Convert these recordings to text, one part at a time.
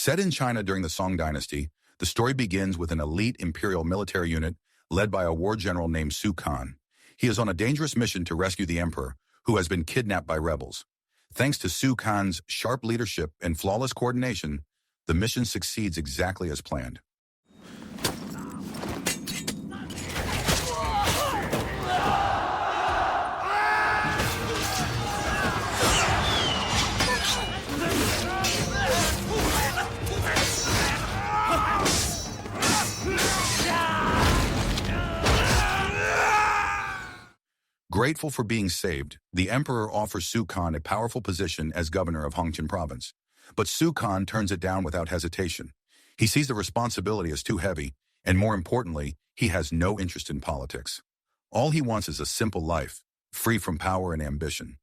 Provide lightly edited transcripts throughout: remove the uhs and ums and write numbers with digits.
Set in China during the Song dynasty, the story begins with an elite imperial military unit led by a war general named Su Kan. He is on a dangerous mission to rescue the emperor, who has been kidnapped by rebels. Thanks to Su Kan's sharp leadership and flawless coordination, the mission succeeds exactly as planned. Grateful for being saved, the emperor offers Su Kan a powerful position as governor of Hongqian province. But Su Kan turns it down without hesitation. He sees the responsibility as too heavy, and more importantly, he has no interest in politics. All he wants is a simple life, free from power and ambition.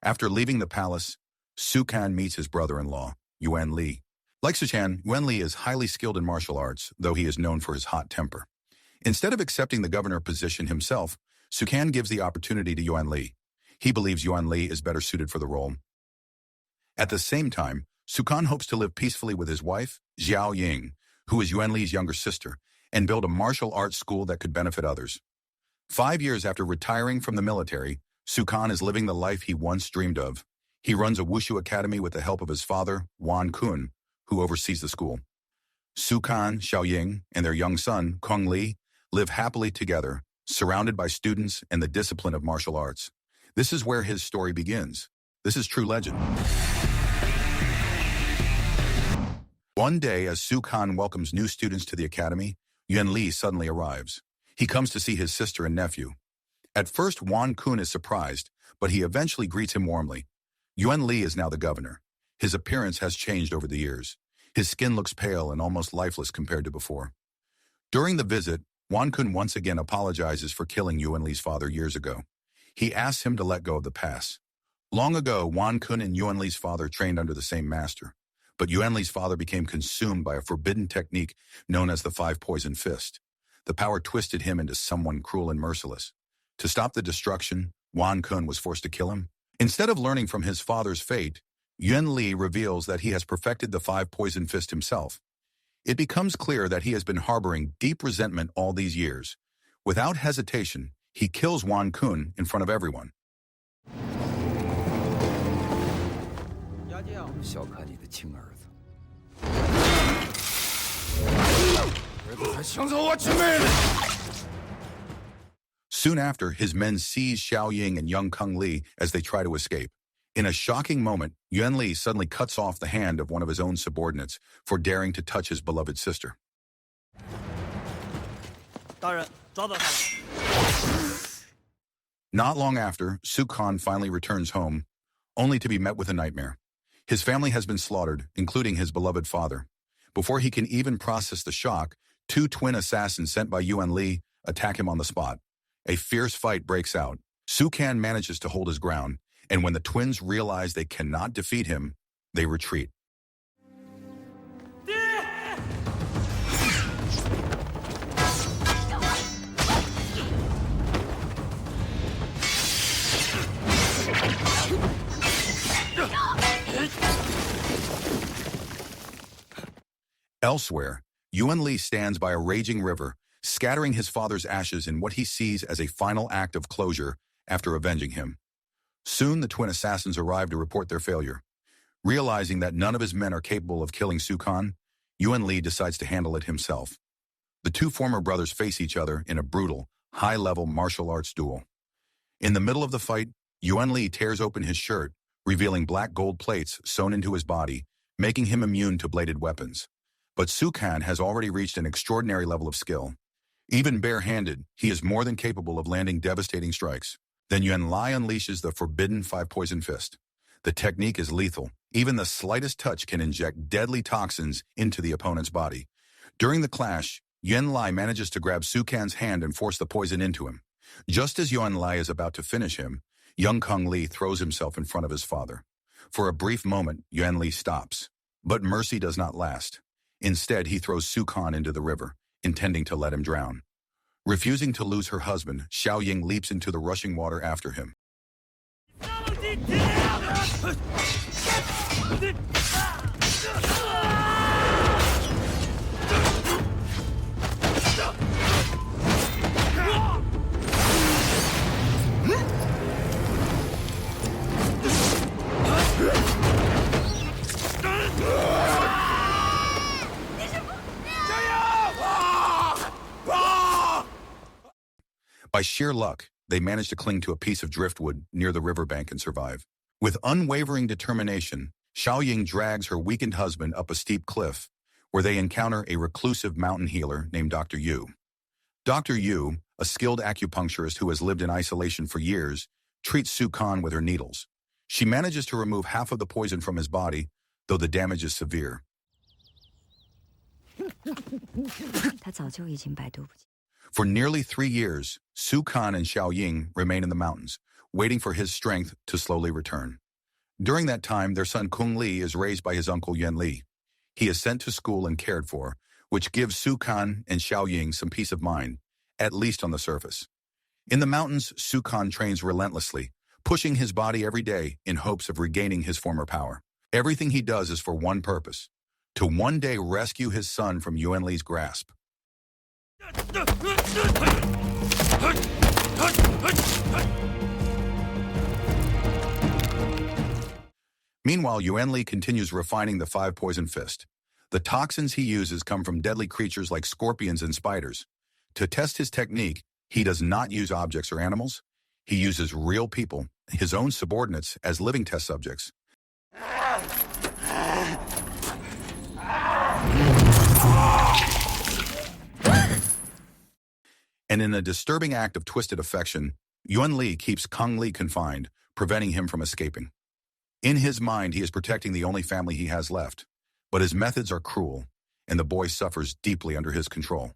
After leaving the palace, Su Kan meets his brother-in-law, Yuan Li. Like Su Kan, Yuan Li is highly skilled in martial arts, though he is known for his hot temper. Instead of accepting the governor position himself, Su Kan gives the opportunity to Yuan Li. He believes Yuan Li is better suited for the role. At the same time, Su Kan hopes to live peacefully with his wife, Xiao Ying, who is Yuan Li's younger sister, and build a martial arts school that could benefit others. 5 years after retiring from the military, Su Kan is living the life he once dreamed of. He runs a wushu academy with the help of his father, Wan Kun, who oversees the school. Su Kan, Xiao Ying, and their young son, Kong Li, live happily together, surrounded by students and the discipline of martial arts. This is where his story begins. This is true legend. One day, as Su Kan welcomes new students to the academy, Yuan Li suddenly arrives. He comes to see his sister and nephew. At first, Wan Kun is surprised, but he eventually greets him warmly. Yuan Li is now the governor. His appearance has changed over the years. His skin looks pale and almost lifeless compared to before. During the visit, Wan Kun once again apologizes for killing Yuan Li's father years ago. He asks him to let go of the past. Long ago, Wan Kun and Yuan Li's father trained under the same master, but Yuan Li's father became consumed by a forbidden technique known as the Five Poison Fist. The power twisted him into someone cruel and merciless. To stop the destruction, Wan Kun was forced to kill him. Instead of learning from his father's fate, Yuan Li reveals that he has perfected the Five Poison Fist himself. It becomes clear that he has been harboring deep resentment all these years. Without hesitation, he kills Wan Kun in front of everyone. Soon after, his men seize Xiao Ying and young Kong Li as they try to escape. In a shocking moment, Yuan Li suddenly cuts off the hand of one of his own subordinates for daring to touch his beloved sister. Not long after, Su Kan finally returns home, only to be met with a nightmare. His family has been slaughtered, including his beloved father. Before he can even process the shock, 2 twin assassins sent by Yuan Li attack him on the spot. A fierce fight breaks out. Su Kan manages to hold his ground, and when the twins realize they cannot defeat him, they retreat. Elsewhere, Yuan Li stands by a raging river, scattering his father's ashes in what he sees as a final act of closure after avenging him. Soon, the twin assassins arrive to report their failure. Realizing that none of his men are capable of killing Su Kan, Yuan Li decides to handle it himself. The 2 former brothers face each other in a brutal, high-level martial arts duel. In the middle of the fight, Yuan Li tears open his shirt, revealing black gold plates sewn into his body, making him immune to bladed weapons. But Su Kan has already reached an extraordinary level of skill. Even barehanded, he is more than capable of landing devastating strikes. Then Yuan Li unleashes the forbidden Five Poison Fist. The technique is lethal. Even the slightest touch can inject deadly toxins into the opponent's body. During the clash, Yuan Li manages to grab Su Kan's hand and force the poison into him. Just as Yuan Li is about to finish him, young Kong Li throws himself in front of his father. For a brief moment, Yuan Li stops. But mercy does not last. Instead, he throws Su Kan into the river, intending to let him drown. Refusing to lose her husband, Xiao Ying leaps into the rushing water after him. By sheer luck, they manage to cling to a piece of driftwood near the riverbank and survive. With unwavering determination, Xiaoying drags her weakened husband up a steep cliff, where they encounter a reclusive mountain healer named Dr. Yu. Dr. Yu, a skilled acupuncturist who has lived in isolation for years, treats Su Kan with her needles. She manages to remove half of the poison from his body, though the damage is severe. For nearly 3 years, Su Kan and Xiaoying remain in the mountains, waiting for his strength to slowly return. During that time, their son Kung Li is raised by his uncle Yuan Li. He is sent to school and cared for, which gives Su Kan and Xiaoying some peace of mind, at least on the surface. In the mountains, Su Kan trains relentlessly, pushing his body every day in hopes of regaining his former power. Everything he does is for one purpose: to one day rescue his son from Yuan Li's grasp. Meanwhile, Yuan Li continues refining the 5-poison fist. The toxins he uses come from deadly creatures like scorpions and spiders. To test his technique, he does not use objects or animals. He uses real people, his own subordinates, as living test subjects. And in a disturbing act of twisted affection, Yuan Li keeps Kung Li confined, preventing him from escaping. In his mind, he is protecting the only family he has left, but his methods are cruel, and the boy suffers deeply under his control.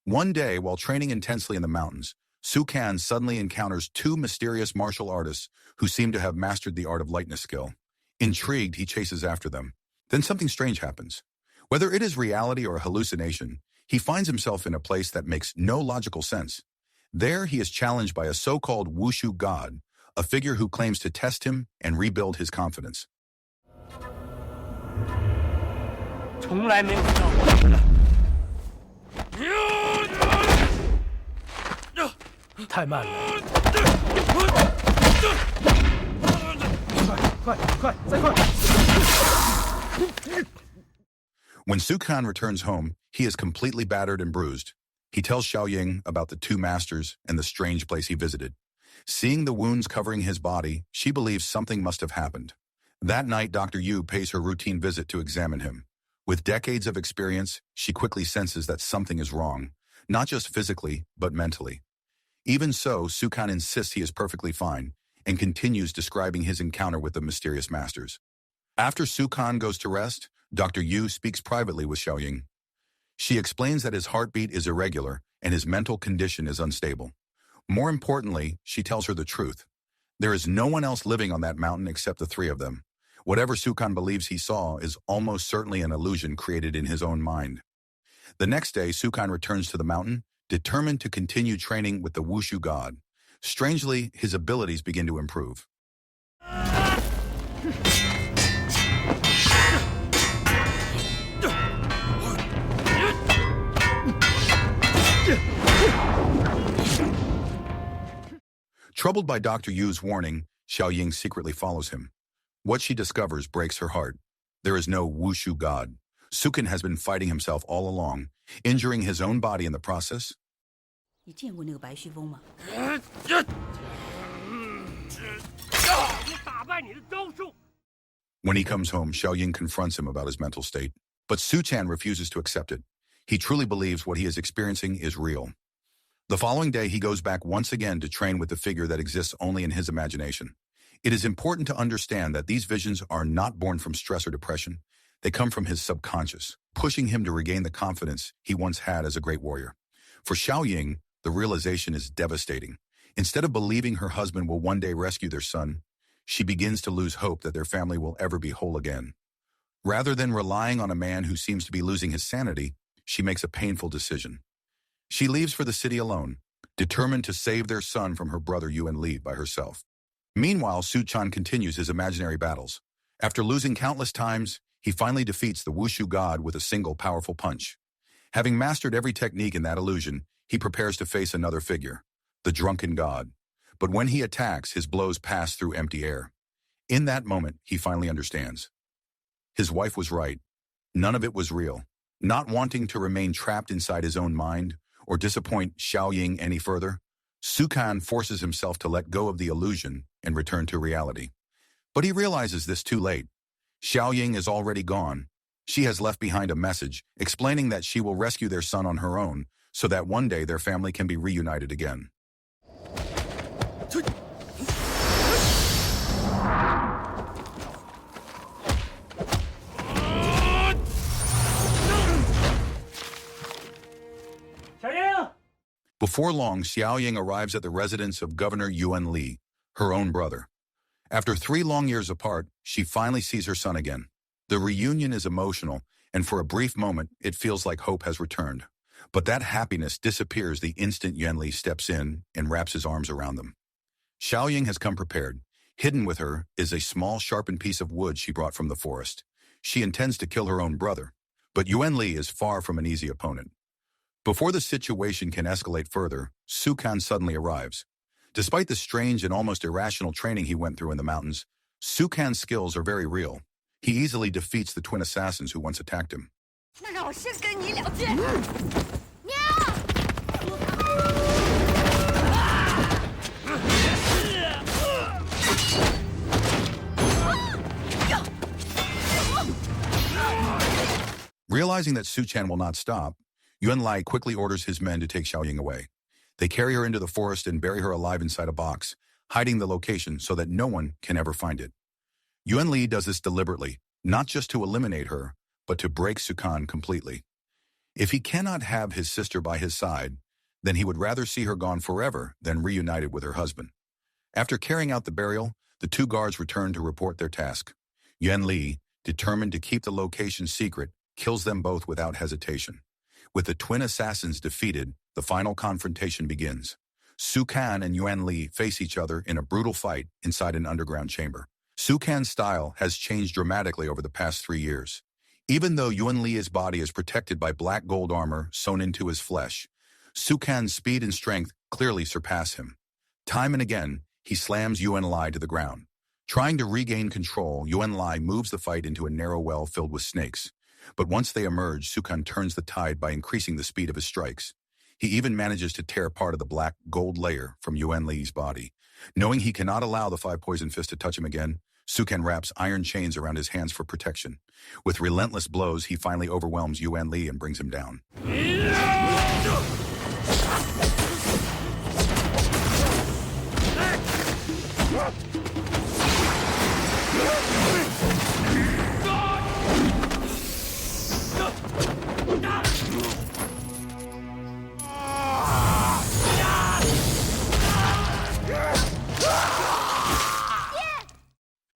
One day, while training intensely in the mountains, Su Kan suddenly encounters 2 mysterious martial artists who seem to have mastered the art of lightning skill. Intrigued, he chases after them. Then something strange happens. Whether it is reality or a hallucination, he finds himself in a place that makes no logical sense. There, he is challenged by a so-called wushu god, a figure who claims to test him and rebuild his confidence. When Su Kan returns home, he is completely battered and bruised. He tells Xiaoying about the 2 masters and the strange place he visited. Seeing the wounds covering his body, she believes something must have happened. That night, Dr. Yu pays her routine visit to examine him. With decades of experience, she quickly senses that something is wrong, not just physically, but mentally. Even so, Su Kan insists he is perfectly fine and continues describing his encounter with the mysterious masters. After Su Kan goes to rest, Dr. Yu speaks privately with Xiaoying. She explains that his heartbeat is irregular and his mental condition is unstable. More importantly, she tells her the truth. There is no one else living on that mountain except the 3 of them. Whatever Su Kan believes he saw is almost certainly an illusion created in his own mind. The next day, Su Kan returns to the mountain, determined to continue training with the wushu god. Strangely, his abilities begin to improve. Troubled by Dr. Yu's warning, Xiaoying secretly follows him. What she discovers breaks her heart. There is no wushu god. Su Kan has been fighting himself all along, injuring his own body in the process. When he comes home, Xiaoying confronts him about his mental state, but Su Chan refuses to accept it. He truly believes what he is experiencing is real. The following day, he goes back once again to train with the figure that exists only in his imagination. It is important to understand that these visions are not born from stress or depression. They come from his subconscious, pushing him to regain the confidence he once had as a great warrior. For Xiaoying, the realization is devastating. Instead of believing her husband will one day rescue their son, she begins to lose hope that their family will ever be whole again. Rather than relying on a man who seems to be losing his sanity, she makes a painful decision. She leaves for the city alone, determined to save their son from her brother Yuan Li by herself. Meanwhile, Su Chan continues his imaginary battles. After losing countless times, he finally defeats the Wushu god with a single powerful punch. Having mastered every technique in that illusion, he prepares to face another figure, the Drunken god. But when he attacks, his blows pass through empty air. In that moment, he finally understands. His wife was right. None of it was real. Not wanting to remain trapped inside his own mind or disappoint Xiaoying any further, Su Can forces himself to let go of the illusion and return to reality. But he realizes this too late. Xiaoying is already gone. She has left behind a message explaining that she will rescue their son on her own so that one day their family can be reunited again. Before long, Xiaoying arrives at the residence of Governor Yuan Li, her own brother. After 3 long years apart, she finally sees her son again. The reunion is emotional, and for a brief moment, it feels like hope has returned. But that happiness disappears the instant Yuan Li steps in and wraps his arms around them. Xiaoying has come prepared. Hidden with her is a small, sharpened piece of wood she brought from the forest. She intends to kill her own brother, but Yuan Li is far from an easy opponent. Before the situation can escalate further, Su Can suddenly arrives. Despite the strange and almost irrational training he went through in the mountains, Su Can's skills are very real. He easily defeats the twin assassins who once attacked him. Realizing that Su Can will not stop, Yuan Li quickly orders his men to take Xiaoying away. They carry her into the forest and bury her alive inside a box, hiding the location so that no one can ever find it. Yuan Li does this deliberately, not just to eliminate her, but to break Su Can completely. If he cannot have his sister by his side, then he would rather see her gone forever than reunited with her husband. After carrying out the burial, the 2 guards return to report their task. Yuan Li, determined to keep the location secret, kills them both without hesitation. With the twin assassins defeated, the final confrontation begins. Su Can and Yuan Li face each other in a brutal fight inside an underground chamber. Su Can's style has changed dramatically over the past 3 years. Even though Yuan Li's body is protected by black gold armor sewn into his flesh, Su Can's speed and strength clearly surpass him. Time and again, he slams Yuan Li to the ground. Trying to regain control, Yuan Li moves the fight into a narrow well filled with snakes. But once they emerge, Su Can turns the tide by increasing the speed of his strikes. He even manages to tear part of the black gold layer from Yuan Li's body. Knowing he cannot allow the 5 poison fists to touch him again, Su Can wraps iron chains around his hands for protection. With relentless blows, he finally overwhelms Yuan Li and brings him down.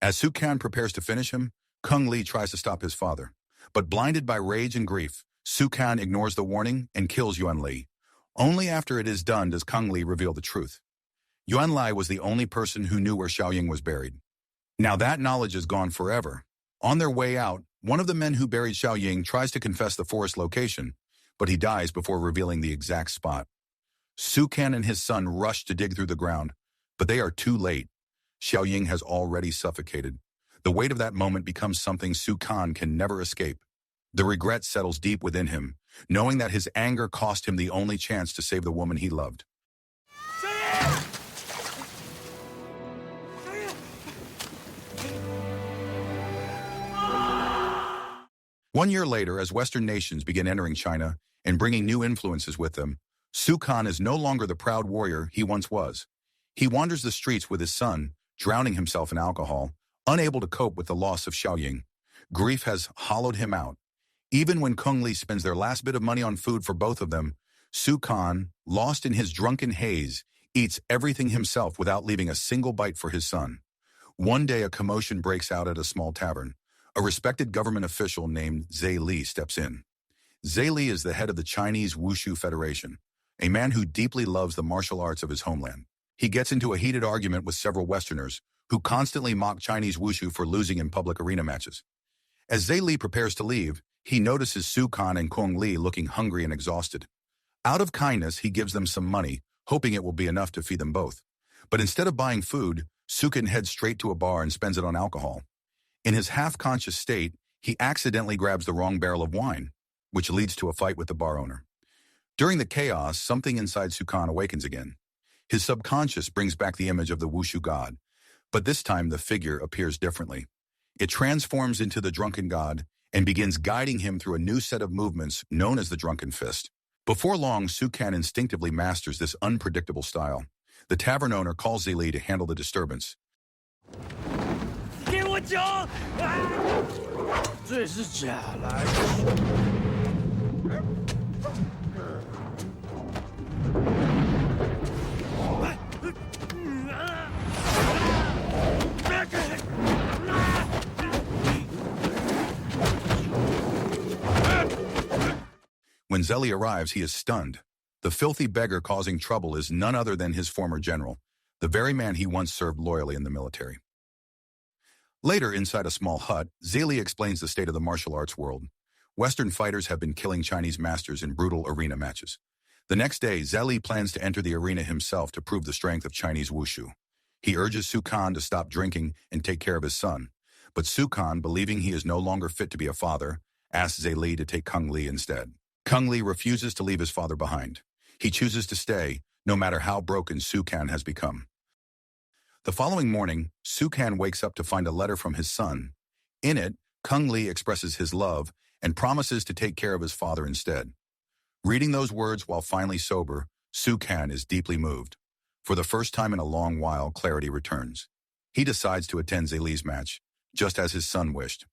As Su Can prepares to finish him, Kung Li tries to stop his father. But blinded by rage and grief, Su Can ignores the warning and kills Yuan Li. Only after it is done does Kung Li reveal the truth. Yuan Li was the only person who knew where Xiaoying was buried. Now that knowledge is gone forever. On their way out, one of the men who buried Xiaoying tries to confess the forest location, but he dies before revealing the exact spot. Su Can and his son rush to dig through the ground, but they are too late. Xiaoying has already suffocated. The weight of that moment becomes something Su Can can never escape. The regret settles deep within him, knowing that his anger cost him the only chance to save the woman he loved. One year later, as Western nations begin entering China and bringing new influences with them, Su Can is no longer the proud warrior he once was. He wanders the streets with his son, drowning himself in alcohol, unable to cope with the loss of Xiaoying. Grief has hollowed him out. Even when Kung Li spends their last bit of money on food for both of them, Su Can, lost in his drunken haze, eats everything himself without leaving a single bite for his son. One day, a commotion breaks out at a small tavern. A respected government official named Zhe Li steps in. Zhe Li is the head of the Chinese Wushu Federation. a man who deeply loves the martial arts of his homeland. He gets into a heated argument with several Westerners who constantly mock Chinese wushu for losing in public arena matches. As Zhe Li prepares to leave, he notices Su Kan and Kong Li looking hungry and exhausted. Out of kindness, he gives them some money, hoping it will be enough to feed them both. But instead of buying food, Su Kan heads straight to a bar and spends it on alcohol. In his half-conscious state, he accidentally grabs the wrong barrel of wine, which leads to a fight with the bar owner. During the chaos, something inside Su Kan awakens again. His subconscious brings back the image of the wushu god, but this time the figure appears differently. It transforms into the Drunken god and begins guiding him through a new set of movements known as the Drunken Fist. Before long, Su Kan instinctively masters this unpredictable style. The tavern owner calls Zhe Li to handle the disturbance. 给我酒！这是假来。When Zhe Li arrives, he is stunned. The filthy beggar causing trouble is none other than his former general, the very man he once served loyally in the military. Later, inside a small hut, Zhe Li explains the state of the martial arts world. Western fighters have been killing Chinese masters in brutal arena matches. The next day, Zhe Li plans to enter the arena himself to prove the strength of Chinese wushu. He urges Su Kan to stop drinking and take care of his son. But Su Kan, believing he is no longer fit to be a father, asks Zhe Li to take Kong Li instead. Kong Li refuses to leave his father behind. He chooses to stay, no matter how broken Su Kan has become. The following morning, Su Kan wakes up to find a letter from his son. In it, Kong Li expresses his love and promises to take care of his father instead. Reading those words while finally sober, Su Kan is deeply moved. For the first time in a long while, clarity returns. He decides to attend Zhe Li's match, just as his son wished.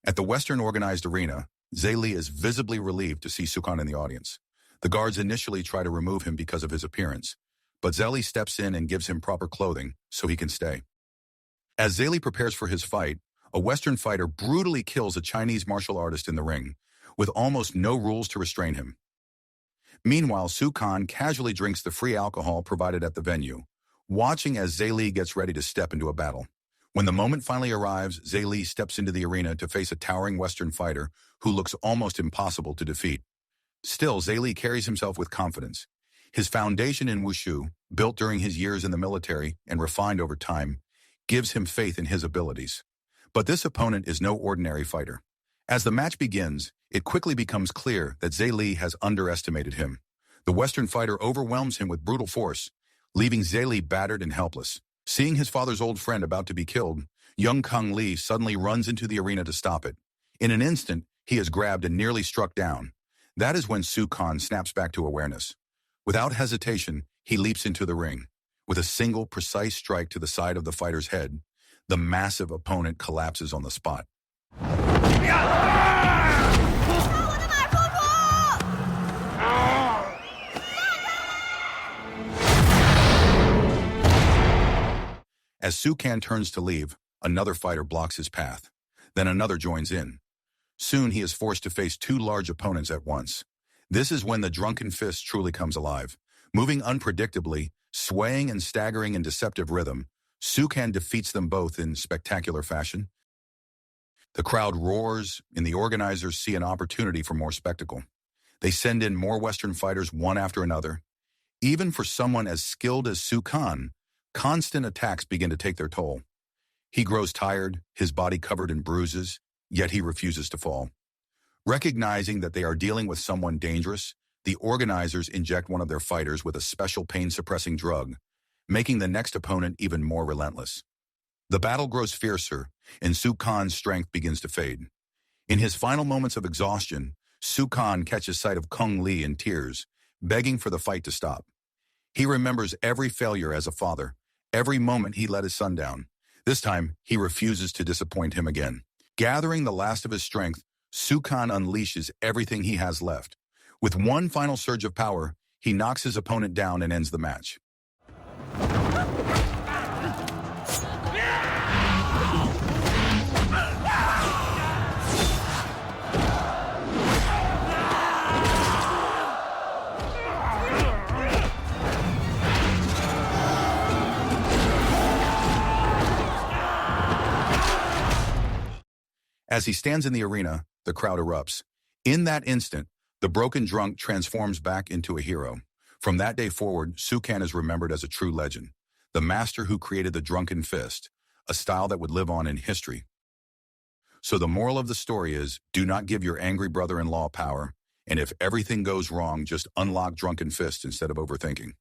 At the Western organized arena, Zhe Li is visibly relieved to see Su Kan in the audience. The guards initially try to remove him because of his appearance, but Zhe Li steps in and gives him proper clothing so he can stay. As Zhe Li prepares for his fight, a Western fighter brutally kills a Chinese martial artist in the ring, with almost no rules to restrain him. Meanwhile, Su Kan casually drinks the free alcohol provided at the venue, watching as Zhe Li gets ready to step into a battle. When the moment finally arrives, Zhe Li steps into the arena to face a towering Western fighter who looks almost impossible to defeat. Still, Zhe Li carries himself with confidence. His foundation in wushu, built during his years in the military and refined over time, gives him faith in his abilities. But this opponent is no ordinary fighter. As the match begins, it quickly becomes clear that Zhe Li has underestimated him. The Western fighter overwhelms him with brutal force, leaving Zhe Li battered and helpless. Seeing his father's old friend about to be killed, young Kong Li suddenly runs into the arena to stop it. In an instant, he is grabbed and nearly struck down. That is when Su Kan snaps back to awareness. Without hesitation, he leaps into the ring. With a single, precise strike to the side of the fighter's head, the massive opponent collapses on the spot. As Su Kan turns to leave, another fighter blocks his path. Then another joins in. Soon he is forced to face two large opponents at once. This is when the Drunken Fist truly comes alive. Moving unpredictably, swaying and staggering in deceptive rhythm, Su Kan defeats them both in spectacular fashion. The crowd roars, and the organizers see an opportunity for more spectacle. They send in more Western fighters one after another. Even for someone as skilled as Su Kan, constant attacks begin to take their toll. He grows tired, his body covered in bruises, yet he refuses to fall. Recognizing that they are dealing with someone dangerous, the organizers inject one of their fighters with a special pain-suppressing drug, making the next opponent even more relentless. The battle grows fiercer, and Su Kan's strength begins to fade. In his final moments of exhaustion, Su Kan catches sight of Kong Li in tears, begging for the fight to stop. He remembers every failure as a father, every moment he let his son down. This time, he refuses to disappoint him again. Gathering the last of his strength, Su Kan unleashes everything he has left. With one final surge of power, he knocks his opponent down and ends the match. As he stands in the arena, the crowd erupts. In that instant, the broken drunk transforms back into a hero. From that day forward, Sukan is remembered as a true legend, the master who created the drunken fist, a style that would live on in history. So the moral of the story is, do not give your angry brother-in-law power, and if everything goes wrong, just unlock drunken fist instead of overthinking.